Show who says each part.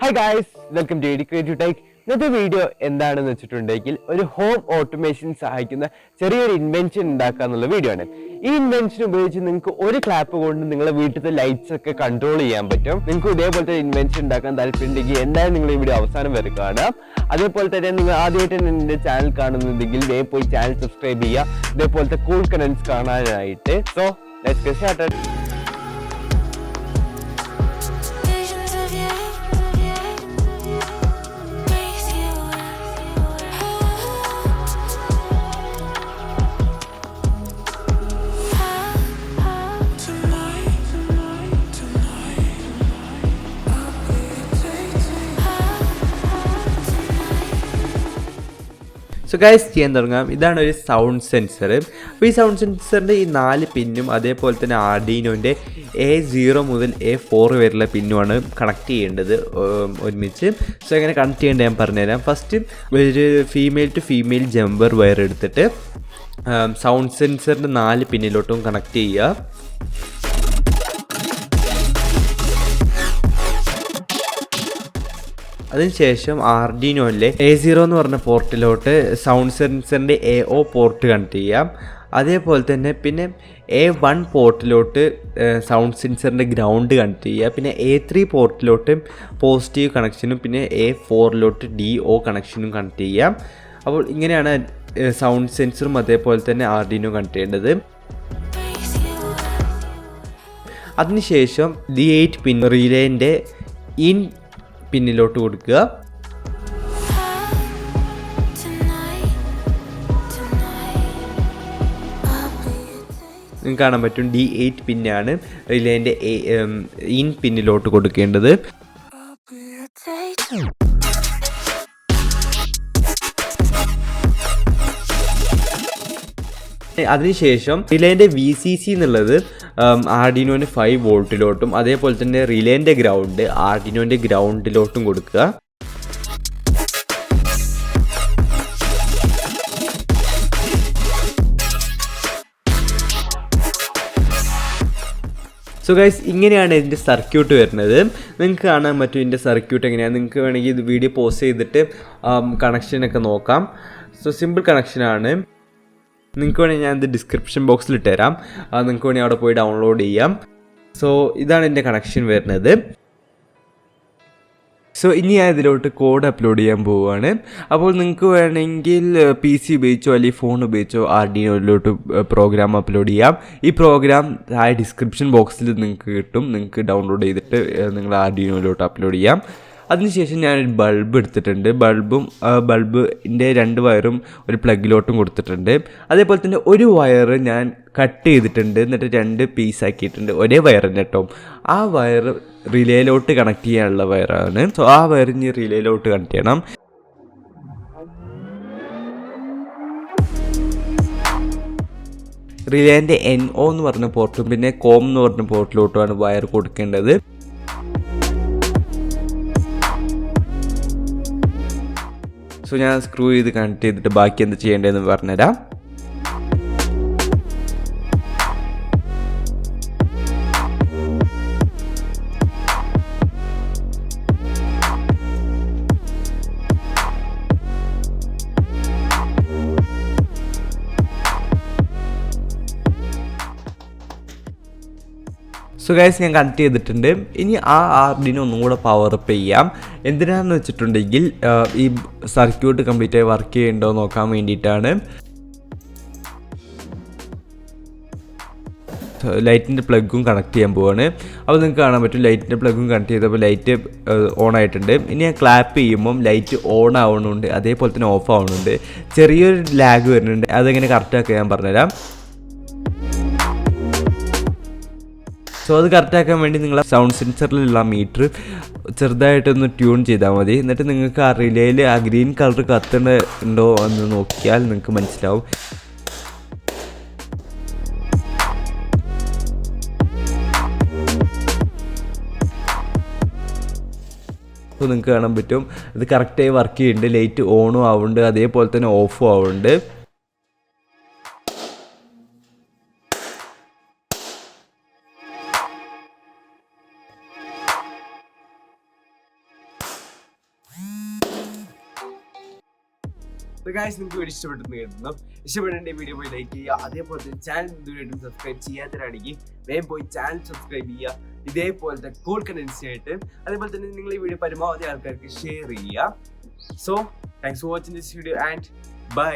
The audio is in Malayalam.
Speaker 1: Hi guys, welcome to Creative Tech. ഇന്നത്തെ വീഡിയോ എന്താണെന്ന് വെച്ചിട്ടുണ്ടെങ്കിൽ ഒരു ഹോം ഓട്ടോമേഷൻ സഹായിക്കുന്ന ചെറിയൊരു ഇൻവെൻഷൻ ഉണ്ടാക്കാന്നുള്ള വീഡിയോ ആണ്. ഈ ഇൻവെൻഷൻ ഉപയോഗിച്ച് നിങ്ങൾക്ക് ഒരു ക്ലാപ്പ് കൊണ്ട് നിങ്ങളുടെ വീട്ടിലത്തെ ലൈറ്റ്സ് ഒക്കെ കൺട്രോൾ ചെയ്യാൻ പറ്റും. നിങ്ങൾക്ക് ഇതേപോലത്തെ ഇൻവെൻഷൻ ഉണ്ടാക്കാൻ താല്പര്യമുണ്ടെങ്കിൽ എന്തായാലും നിങ്ങൾ ഈ വീഡിയോ അവസാനം വരെ കാണാം. അതേപോലെ തന്നെ നിങ്ങൾ ആദ്യമായിട്ട് എൻ്റെ ചാനൽ കാണുന്നുണ്ടെങ്കിൽ ദയവായി പോയി ചാനൽ സബ്സ്ക്രൈബ് ചെയ്യുക, ഇതേപോലത്തെ കൂൾ കണ്ടന്റ്സ് കാണാനായിട്ട്. So let's get started.
Speaker 2: So guys ചെയ്യാൻ തുടങ്ങാം. ഇതാണ് ഒരു സൗണ്ട് സെൻസർ. അപ്പോൾ ഈ സൗണ്ട് സെൻസറിൻ്റെ ഈ 4 പിന്നും അതേപോലെ തന്നെ ആർഡീനോൻ്റെ A0 മുതൽ A4 വരെയുള്ള പിന്നുമാണ് കണക്ട് ചെയ്യേണ്ടത് ഒരുമിച്ച്. സോ എങ്ങനെ കണക്ട് ചെയ്യേണ്ടത് ഞാൻ പറഞ്ഞുതരാം. ഫസ്റ്റ് ഒരു female to female jumper wire എടുത്തിട്ട് സൗണ്ട് സെൻസറിൻ്റെ 4 പിന്നിലോട്ടും കണക്ട് ചെയ്യുക. അതിനുശേഷം ആർഡിനോയിലെ A0 എന്ന് പറഞ്ഞ പോർട്ടിലോട്ട് സൗണ്ട് സെൻസറിൻ്റെ AO പോർട്ട് കണക്ട് ചെയ്യാം. അതേപോലെ തന്നെ പിന്നെ A1 പോർട്ടിലോട്ട് സൗണ്ട് സെൻസറിൻ്റെ ഗ്രൗണ്ട് കണക്ട് ചെയ്യുക. പിന്നെ A3 പോർട്ടിലോട്ട് പോസിറ്റീവ് കണക്ഷനും പിന്നെ A4ലോട്ട് DO കണക്ഷനും കണക്ട് ചെയ്യാം. അപ്പോൾ ഇങ്ങനെയാണ് സൗണ്ട് സെൻസറും അതേപോലെ തന്നെ ആർഡിനോ കണക്ട് ചെയ്യേണ്ടത്. അതിനുശേഷം D8 പിൻ റിലേൻ്റെ ഇൻ പിന്നിലോട്ട് കൊടുക്കുക. നിങ്ങൾക്ക് കാണാൻ പറ്റും D8 പിന്നാണ് റിലേൻ്റെ ഇൻ പിന്നിലോട്ട് കൊടുക്കേണ്ടത്. അതിനുശേഷം റിലേൻ്റെ VCC എന്നുള്ളത് ആർഡിനോൻ്റെ 5 വോൾട്ടിലോട്ടും അതേപോലെ തന്നെ റിലേൻ്റെ ഗ്രൗണ്ട് ആർഡിനോൻ്റെ ഗ്രൗണ്ടിലോട്ടും കൊടുക്കുക. സോ ഗൈസ് ഇങ്ങനെയാണ് ഇതിൻ്റെ സർക്യൂട്ട് വരുന്നത്. നിങ്ങൾക്ക് കാണാൻ പറ്റും ഇതിൻ്റെ സർക്യൂട്ട് എങ്ങനെയാണ്. നിങ്ങൾക്ക് വേണമെങ്കിൽ ഇത് വീഡിയോ പോസ് ചെയ്തിട്ട് കണക്ഷനൊക്കെ നോക്കാം. സോ സിമ്പിൾ കണക്ഷനാണ്. നിങ്ങൾക്ക് വേണമെങ്കിൽ ഞാനിത് ഡിസ്ക്രിപ്ഷൻ ബോക്സിൽ ഇട്ടുതരാം. നിങ്ങൾക്ക് വേണമെങ്കിൽ അവിടെ പോയി ഡൗൺലോഡ് ചെയ്യാം. സോ ഇതാണ് എൻ്റെ കണക്ഷൻ വരുന്നത്. സോ ഇനി ഞാൻ ഇതിലോട്ട് കോഡ് അപ്ലോഡ് ചെയ്യാൻ പോവുകയാണ്. അപ്പോൾ നിങ്ങൾക്ക് വേണമെങ്കിൽ PC ഉപയോഗിച്ചോ അല്ലെങ്കിൽ ഫോൺ ഉപയോഗിച്ചോ ആർഡിനോയിലോട്ട് പ്രോഗ്രാം അപ്ലോഡ് ചെയ്യാം. ഈ പ്രോഗ്രാം ഡിസ്ക്രിപ്ഷൻ ബോക്സിൽ നിങ്ങൾക്ക് കിട്ടും. നിങ്ങൾക്ക് ഡൗൺലോഡ് ചെയ്തിട്ട് നിങ്ങൾ ആർഡിനോയിലോട്ട് അപ്ലോഡ് ചെയ്യാം. അതിനുശേഷം ഞാനൊരു ബൾബ് എടുത്തിട്ടുണ്ട്. ബൾബിൻ്റെ 2 വയറും ഒരു പ്ലഗിലോട്ടും കൊടുത്തിട്ടുണ്ട്. അതേപോലെ തന്നെ ഒരു വയർ ഞാൻ കട്ട് ചെയ്തിട്ടുണ്ട്. എന്നിട്ട് 2 പീസാക്കിയിട്ടുണ്ട്. ഒരേ വയർ തന്നെ കേട്ടോ. ആ വയർ റിലേയിലോട്ട് കണക്ട് ചെയ്യാനുള്ള വയറാണ്. സോ ആ വയർ ഇനി റിലേയിലോട്ട് കണക്ട് ചെയ്യണം. റിലേൻ്റെ NO എന്ന് പറഞ്ഞ പോർട്ടും പിന്നെ കോം എന്ന് പറഞ്ഞ പോർട്ടിലോട്ടുമാണ് വയർ കൊടുക്കേണ്ടത്. സോ ഞാൻ സ്ക്രൂ ചെയ്ത് കണക്ട് ചെയ്തിട്ട് ബാക്കി എന്ത് ചെയ്യേണ്ടതെന്ന് പറഞ്ഞുതരാം. സോ ഗൈസ് ഞാൻ കണക്ട് ചെയ്തിട്ടുണ്ട്. ഇനി ആ ആർഡിനോ ഒന്നും കൂടെ പവറപ്പ് ചെയ്യാം. എന്തിനാണെന്ന് വെച്ചിട്ടുണ്ടെങ്കിൽ ഈ സർക്യൂട്ട് കംപ്ലീറ്റ് ആയി വർക്ക് ചെയ്യുന്നുണ്ടോ നോക്കാൻ വേണ്ടിയിട്ടാണ്. ലൈറ്റിൻ്റെ പ്ലഗും കണക്ട് ചെയ്യാൻ പോവാണ്. അപ്പോൾ നിങ്ങൾക്ക് കാണാൻ പറ്റും ലൈറ്റിൻ്റെ പ്ലഗും കണക്ട് ചെയ്തപ്പോൾ ലൈറ്റ് ഓൺ ആയിട്ടുണ്ട്. ഇനി ഞാൻ ക്ലാപ്പ് ചെയ്യുമ്പം ലൈറ്റ് ഓൺ ആവുന്നുണ്ട്, അതേപോലെ തന്നെ ഓഫ് ആവുന്നുണ്ട്. ചെറിയൊരു ലാഗ് വരുന്നുണ്ട്. അതെങ്ങനെ കറക്റ്റാക്കാൻ ഞാൻ പറഞ്ഞുതരാം. സോ അത് കറക്റ്റാക്കാൻ വേണ്ടി നിങ്ങൾ സൗണ്ട് സെൻസറിലുള്ള മീറ്റർ ചെറുതായിട്ടൊന്ന് ട്യൂൺ ചെയ്താൽ മതി. എന്നിട്ട് നിങ്ങൾക്ക് ആ റിലേയിൽ ആ ഗ്രീൻ കളർ കത്തുന്നുണ്ടോ എന്ന് നോക്കിയാൽ നിങ്ങൾക്ക് മനസ്സിലാവും. അപ്പോൾ നിങ്ങൾക്ക് കാണാൻ പറ്റും ഇത് കറക്റ്റായി വർക്ക് ചെയ്യുന്നുണ്ട്. ലൈറ്റ് ഓണും ആവുന്നുണ്ട്, അതേപോലെ തന്നെ ഓഫും ആവുന്നുണ്ട്.
Speaker 1: ഗൈസ് നിങ്ങൾക്ക് വീഡിയോ ഇഷ്ടപ്പെട്ടെന്ന് കരുതുന്നു. ഇഷ്ടപ്പെടേണ്ട വീഡിയോ പോയി ലൈക്ക് ചെയ്യുക. അതേപോലെ തന്നെ ചാനൽ ഇതുവരെയായിട്ടും സബ്സ്ക്രൈബ് ചെയ്യാത്തവരാണെങ്കിൽ വേഗം പോയി ചാനൽ സബ്സ്ക്രൈബ് ചെയ്യുക. ഇതേപോലത്തെ കൂൾ കണ്ടൻസ് ആയിട്ട്. അതേപോലെ തന്നെ നിങ്ങൾ ഈ വീഡിയോ പരമാവധി ആൾക്കാർക്ക് ഷെയർ ചെയ്യുക. So thanks for watching this video and by.